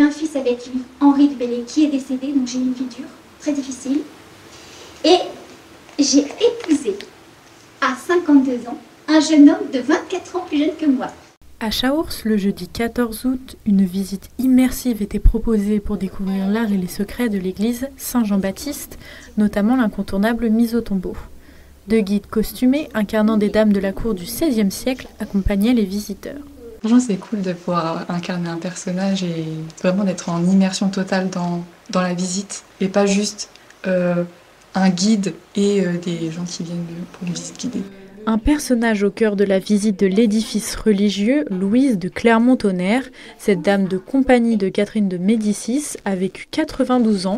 un fils avec lui, Henri de Bellay, qui est décédé, donc j'ai eu une vie dure, très difficile. Et j'ai épousé, à 52 ans, un jeune homme de 24 ans plus jeune que moi. À Chaours, le jeudi 14 août, une visite immersive était proposée pour découvrir l'art et les secrets de l'église Saint-Jean-Baptiste, notamment l'incontournable mise au tombeau. Deux guides costumés incarnant des dames de la cour du XVIe siècle accompagnaient les visiteurs. Franchement, c'est cool de pouvoir incarner un personnage et vraiment d'être en immersion totale dans la visite et pas juste un guide et des gens qui viennent pour une visite guidée. Un personnage au cœur de la visite de l'édifice religieux, Louise de Clermont-Tonnerre. Cette dame de compagnie de Catherine de Médicis a vécu 92 ans.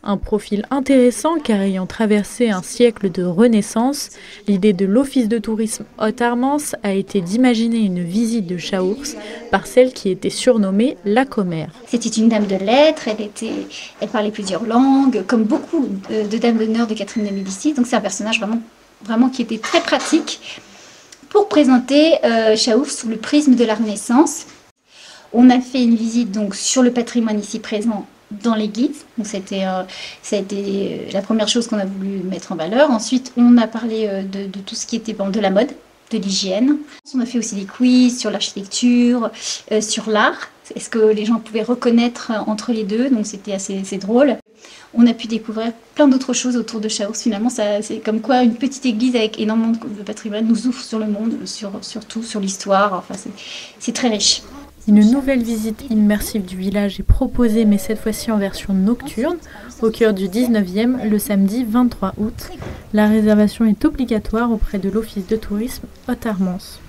Un profil intéressant car ayant traversé un siècle de renaissance, l'idée de l'Office de tourisme Haute-Armance a été d'imaginer une visite de Chaours par celle qui était surnommée la commère. C'était une dame de lettres, elle parlait plusieurs langues, comme beaucoup de dames d'honneur de Catherine de Médicis. Donc c'est un personnage vraiment qui était très pratique pour présenter Chaours sous le prisme de la Renaissance. On a fait une visite donc sur le patrimoine ici présent dans l'église. Donc ça a été la première chose qu'on a voulu mettre en valeur. Ensuite, on a parlé de tout ce qui était de la mode, de l'hygiène. On a fait aussi des quiz sur l'architecture, sur l'art. Est-ce que les gens pouvaient reconnaître entre les deux? Donc c'était assez drôle. On a pu découvrir plein d'autres choses autour de Chaours. Finalement, c'est comme quoi une petite église avec énormément de patrimoine nous ouvre sur le monde, sur tout, sur l'histoire. Enfin, c'est très riche. Une nouvelle visite immersive du village est proposée, mais cette fois-ci en version nocturne, au cœur du 19e, le samedi 23 août. La réservation est obligatoire auprès de l'Office de tourisme Haute-Armance.